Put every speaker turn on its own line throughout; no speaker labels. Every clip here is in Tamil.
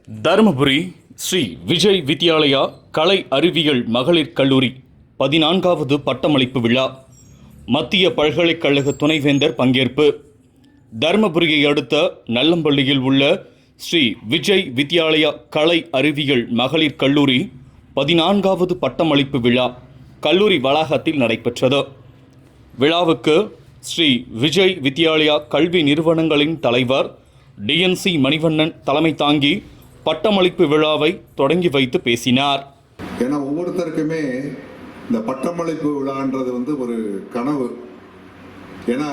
தருமபுரி ஸ்ரீ விஜய் வித்யாலயா கலை அறிவியல் மகளிர் கல்லூரி 14வது பட்டமளிப்பு விழா. மத்திய பல்கலைக்கழக துணைவேந்தர் பங்கேற்பு. தருமபுரியை அடுத்த நல்லம்பள்ளியில் உள்ள ஸ்ரீ விஜய் வித்யாலயா கலை அறிவியல் மகளிர் கல்லூரி 14வது பட்டமளிப்பு விழா கல்லூரி வளாகத்தில் நடைபெற்றது. விழாவுக்கு ஸ்ரீ விஜய் வித்யாலயா கல்வி நிறுவனங்களின் தலைவர் டிஎன்சி மணிவண்ணன் தலைமை தாங்கி பட்டமளிப்பு விழாவை தொடங்கி வைத்து பேசினார்.
ஏன்னா ஒவ்வொருத்தருக்குமே இந்த பட்டமளிப்பு விழான்றது ஒரு கனவு. ஏன்னா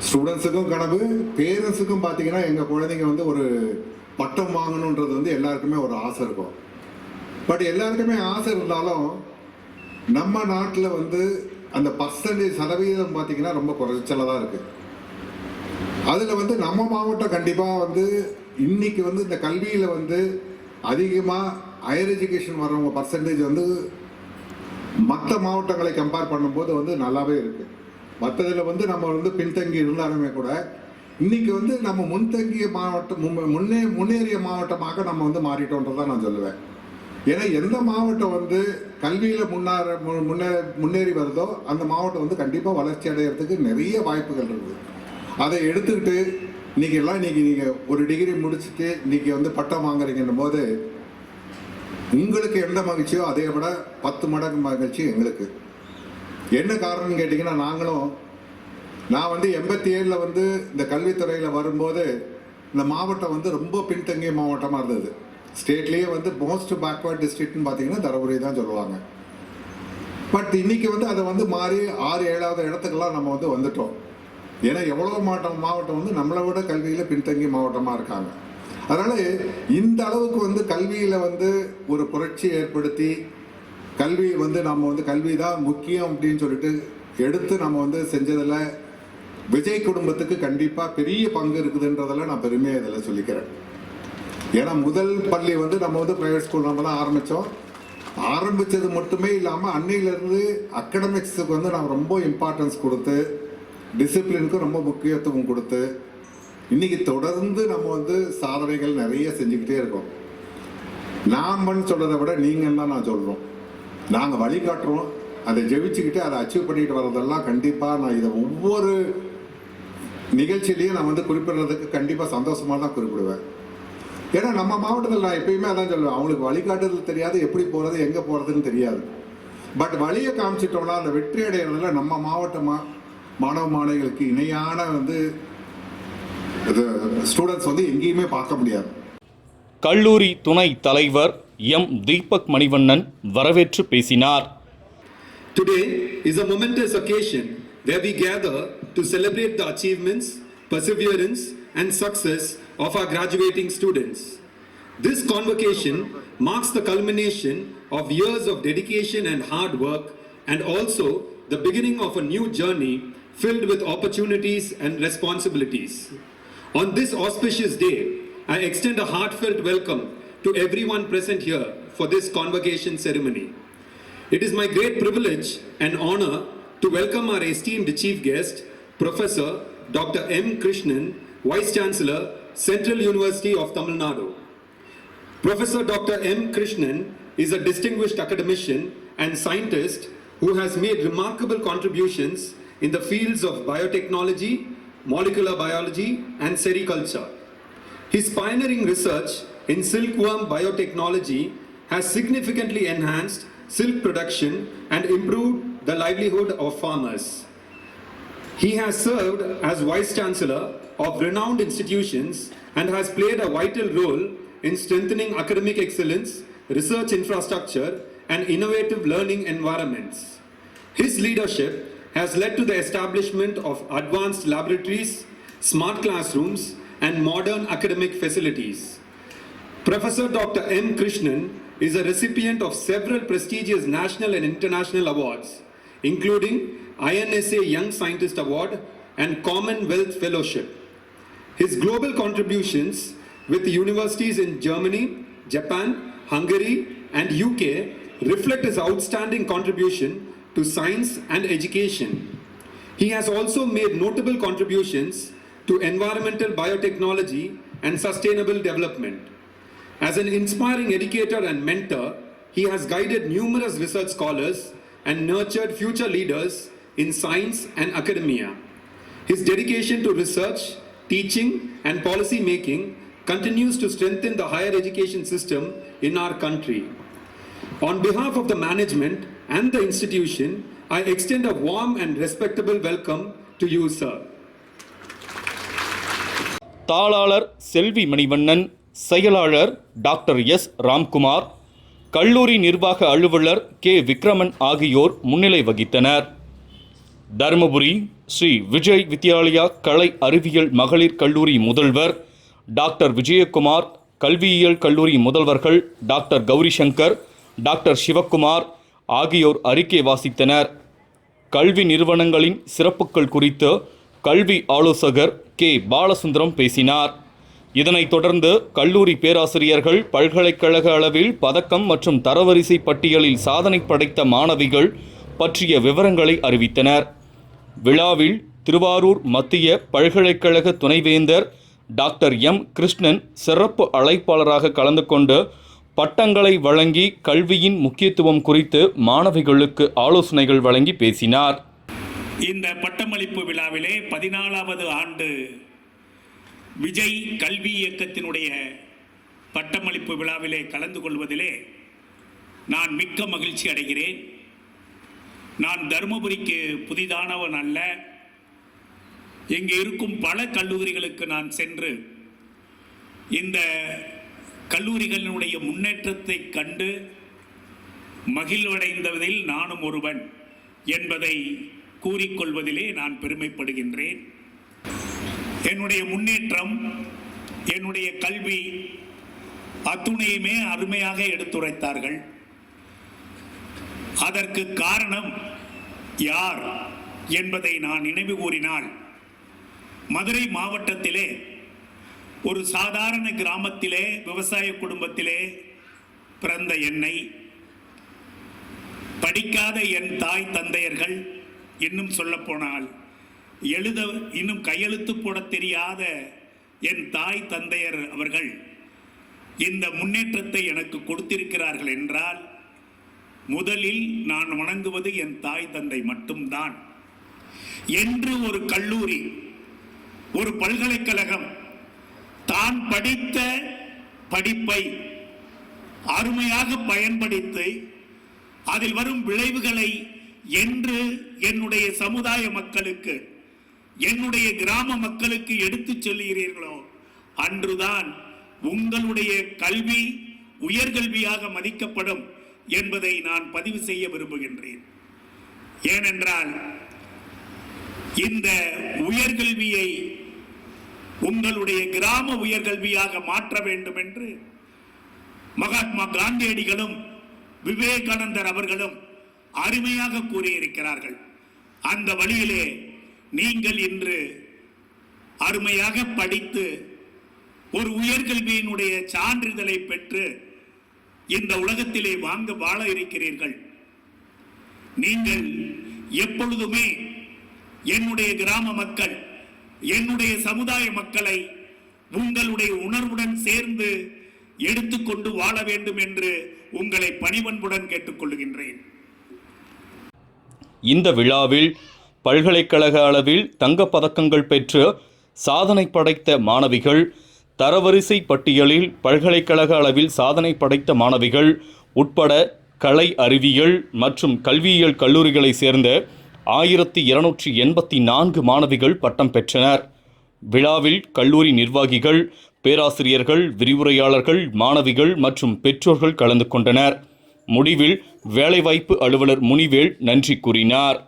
ஸ்டூடெண்ட்ஸுக்கும் கனவு, பேரண்ட்ஸுக்கும் பார்த்தீங்கன்னா எங்கள் குழந்தைங்க ஒரு பட்டம் வாங்கணுன்றது எல்லாருக்குமே ஒரு ஆசை இருக்கும். பட் எல்லாருக்குமே ஆசை இருந்தாலும் நம்ம நாட்டில் அந்த சதவீதம் பார்த்தீங்கன்னா ரொம்ப குறைச்சலாக தான் இருக்குது. அதில் நம்ம மாவட்டம் கண்டிப்பாக இன்னைக்கு இந்த கல்வியில் அதிகமாக ஹையர் எஜுகேஷன் வர்றவங்க பர்சன்டேஜ் மற்ற மாவட்டங்களை கம்பேர் பண்ணும்போது நல்லாவே இருக்குது. மற்றதில் நம்ம பின்தங்கி இருந்தாலுமே கூட இன்னைக்கு நம்ம முன்தங்கிய மாவட்டம் முன்னேறிய மாவட்டமாக நம்ம மாறிட்டோன்றதான் நான் சொல்லுவேன். ஏன்னா எந்த மாவட்டம் கல்வியில் முன்னேறி வருதோ அந்த மாவட்டம் கண்டிப்பாக வளர்ச்சி அடைகிறதுக்கு நிறைய வாய்ப்புகள் இருக்குது. அதை எடுத்துக்கிட்டு இன்னைக்கு நீங்கள் ஒரு டிகிரி முடிச்சுட்டு இன்னைக்கு பட்டம் வாங்குறீங்கன்னும் போது உங்களுக்கு எந்த மகிழ்ச்சியோ அதை விட 10 மடங்கு மகிழ்ச்சி எங்களுக்கு. என்ன காரணம்னு கேட்டிங்கன்னா நான் 87ல் இந்த கல்வித்துறையில் வரும்போது இந்த மாவட்டம் ரொம்ப பின்தங்கிய மாவட்டமாக இருந்தது. ஸ்டேட்லேயே மோஸ்ட் பேக்வர்ட் டிஸ்ட்ரிக்ட்னு பார்த்தீங்கன்னா தருமபுரி தான் சொல்லுவாங்க. பட் இன்னைக்கு அதை மாறி 6-7வது இடத்துக்கெல்லாம் நம்ம வந்துட்டோம். ஏன்னா எவ்வளோ மாவட்டம் நம்மளை விட கல்வியில் பின்தங்கிய மாவட்டமாக இருக்காங்க. அதனால் இந்த அளவுக்கு கல்வியில் ஒரு புரட்சி ஏற்படுத்தி கல்வி நம்ம கல்வி தான் முக்கியம் அப்படின்னு சொல்லிட்டு எடுத்து நம்ம செஞ்சதில் விஜய் குடும்பத்துக்கு கண்டிப்பாக பெரிய பங்கு இருக்குதுன்றதில் நான் பெருமையாக இதில் சொல்லிக்கிறேன். ஏன்னா முதல் பள்ளி நம்ம ப்ரைவேட் ஸ்கூல் நம்ம தான் ஆரம்பித்தோம். ஆரம்பித்தது மட்டுமே இல்லாமல் அன்னையிலேருந்து அகடமிக்ஸுக்கு நான் ரொம்ப இம்பார்ட்டன்ஸ் கொடுத்து டிசிப்ளினுக்கு ரொம்ப முக்கியத்துவம் கொடுத்து இன்னைக்கு தொடர்ந்து நம்ம சாதனைகள் நிறைய செஞ்சுக்கிட்டே இருக்கோம். நாமன்னு சொல்றதை விட நீங்கள் தான் நான் சொல்கிறோம். நாங்கள் வழிகாட்டுறோம். அதை ஜெயிச்சுக்கிட்டு அதை அச்சீவ் பண்ணிட்டு வர்றதெல்லாம் கண்டிப்பாக நான் இதை ஒவ்வொரு நிகழ்ச்சியிலையும் நான் குறிப்பிடுறதுக்கு கண்டிப்பாக சந்தோஷமாக தான் குறிப்பிடுவேன். ஏன்னா நம்ம மாவட்டத்தில் நான் எப்பயுமே அதான் சொல்லுவேன், அவங்களுக்கு வழிகாட்டுதல் தெரியாது, எப்படி போகிறது எங்கே போகிறதுன்னு தெரியாது. பட் வழியை காமிச்சிட்டோம்னா அந்த வெற்றி அடைகிறதுல நம்ம மாவட்டமாக மாணவ மாணவிகளுக்கு இணையான ஸ்டூடெண்ட்ஸ் எங்கேயுமே பார்க்க முடியாது.
கல்லூரி துணை தலைவர் எம் தீபக் மணிவண்ணன் வரவேற்று பேசினார்.
Today is a momentous occasion where we gather to celebrate the achievements, perseverance and success of our graduating students. This convocation marks the culmination of years of dedication and hard work, and also the beginning of a new journey filled with opportunities and responsibilities. On this auspicious day, I extend a heartfelt welcome to everyone present here for this convocation ceremony. It is my great privilege and honor to welcome our esteemed chief guest, Professor Dr. M. Krishnan, Vice Chancellor, Central University of Tamil Nadu. Professor Dr. M. Krishnan is a distinguished academician and scientist who has made remarkable contributions in the fields of biotechnology, molecular biology, and sericulture. His pioneering research in silkworm biotechnology has significantly enhanced silk production and improved the livelihood of farmers. He has served as Vice Chancellor of renowned institutions and has played a vital role in strengthening academic excellence, research infrastructure, and innovative learning environments. His leadership has led to the establishment of advanced laboratories, smart classrooms, and modern academic facilities. Professor Dr. M. Krishnan is a recipient of several prestigious national and international awards, including INSA Young Scientist Award and Commonwealth Fellowship. His global contributions with universities in Germany, Japan, Hungary, and UK reflect his outstanding contribution to science and education. He has also made notable contributions to environmental biotechnology and sustainable development. As an inspiring educator and mentor, he has guided numerous research scholars and nurtured future leaders in science and academia. His dedication to research, teaching, and policy making continues to strengthen the higher education system in our country. On behalf of the management and the institution, I extend a warm and respectable welcome to you, sir.
தாளாளர் செல்வி மணிவண்ணன், செயலாளர் டாக்டர் எஸ் ராம்குமார், கல்லூரி நிர்வாக அலுவலர் கே விக்ரமன் ஆகியோர் முன்னிலை வகித்தனர். தருமபுரி ஸ்ரீ விஜய் வித்யாலயா கலை அறிவியல் மகளிர் கல்லூரி முதல்வர் டாக்டர் விஜயகுமார், கல்வியியல் கல்லூரி முதல்வர்கள் டாக்டர் கௌரி சங்கர், டாக்டர் சிவக்குமார் ஆகியோர் அறிக்கை வாசித்தனர். கல்வி நிறுவனங்களின் சிறப்புகள் குறித்து கல்வி ஆலோசகர் கே பாலசுந்தரம் பேசினார். இதனைத் தொடர்ந்து கல்லூரி பேராசிரியர்கள் பல்கலைக்கழக அளவில் பதக்கம் மற்றும் தரவரிசை பட்டியலில் சாதனை படைத்த மாணவிகள் பற்றிய விவரங்களை அறிவித்தனர். விழாவில் திருவாரூர் மத்திய பல்கலைக்கழக துணைவேந்தர் டாக்டர் எம் கிருஷ்ணன் சிறப்பு அழைப்பாளராக கலந்து கொண்டு பட்டங்களை வழங்கி கல்வியின் முக்கியத்துவம் குறித்து மாணவிகளுக்கு ஆலோசனைகள் வழங்கி பேசினார்.
இந்த பட்டமளிப்பு விழாவிலே 14வது ஆண்டு விஜய் கல்வி இயக்கத்தினுடைய பட்டமளிப்பு விழாவிலே கலந்து கொள்வதிலே நான் மிக்க மகிழ்ச்சி அடைகிறேன். நான் தருமபுரிக்கு புதிதானவன் அல்ல. இங்கே இருக்கும் பல கல்லூரிகளுக்கு நான் சென்று இந்த கல்லூரிகளினுடைய முன்னேற்றத்தை கண்டு மகிழ்வடைந்ததில் நானும் ஒருவன் என்பதை கூறிக்கொள்வதிலே நான் பெருமைப்படுகின்றேன். என்னுடைய முன்னேற்றம், என்னுடைய கல்வி அத்துணையுமே அருமையாக எடுத்துரைத்தார்கள். அதற்கு காரணம் யார் என்பதை நான் நினைவு கூறினால், மதுரை மாவட்டத்திலே ஒரு சாதாரண கிராமத்திலே விவசாய குடும்பத்திலே பிறந்த என்னை, படிக்காத என் தாய் தந்தையர்கள், இன்னும் சொல்லப்போனால் இன்னும் கையெழுத்து போட தெரியாத என் தாய் தந்தையர் அவர்கள் இந்த முன்னேற்றத்தை எனக்கு கொடுத்திருக்கிறார்கள் என்றால், முதலில் நான் வணங்குவது என் தாய் தந்தை மட்டும்தான். என்று ஒரு கல்லூரி, ஒரு பல்கலைக்கழகம் தான் படித்த படிப்பை அருமையாக பயன்படுத்தி அதில் வரும் விளைவுகளை என்று என்னுடைய சமுதாய மக்களுக்கு, என்னுடைய கிராம மக்களுக்கு எடுத்துச் சொல்லுகிறீர்களோ, அன்றுதான் உங்களுடைய கல்வி உயர்கல்வியாக மதிக்கப்படும் என்பதை நான் பதிவு செய்ய விரும்புகின்றேன். ஏனென்றால் இந்த உயர்கல்வியை உங்களுடைய கிராம உயர்கல்வியாக மாற்ற வேண்டும் என்று மகாத்மா காந்தியடிகளும் விவேகானந்தர் அவர்களும் அருமையாக கூறியிருக்கிறார்கள். அந்த வழியிலே நீங்கள் இன்று அருமையாக படித்து ஒரு உயர்கல்வியினுடைய சான்றிதழை பெற்று இந்த உலகத்திலே வாழ இருக்கிறீர்கள். நீங்கள் எப்பொழுதுமே என்னுடைய கிராம மக்கள், என்னுடைய சமுதாய மக்களை உங்களுடைய உணர்வுடன் சேர்ந்து எடுத்துக்கொண்டு வாழ வேண்டும் என்று உங்களை பணிவன்புடன் கேட்டுக்கொள்கின்றேன்.
இந்த விழாவில் பல்கலைக்கழக அளவில் தங்கப் பதக்கங்கள் பெற்று சாதனை படைத்த மாணவிகள், தரவரிசை பட்டியலில் பல்கலைக்கழக அளவில் சாதனை படைத்த மாணவிகள் உட்பட கலை அறிவியல் மற்றும் கல்வியியல் கல்லூரிகளை சேர்ந்த 1284 மாணவிகள் பட்டம் பெற்றனர். விழாவில் கல்லூரி நிர்வாகிகள், பேராசிரியர்கள், விரிவுரையாளர்கள், மாணவிகள் மற்றும் பெற்றோர்கள் கலந்து கொண்டனர். முடிவில் வேலைவாய்ப்பு அலுவலர் முனிவேல் நன்றி கூறினார்.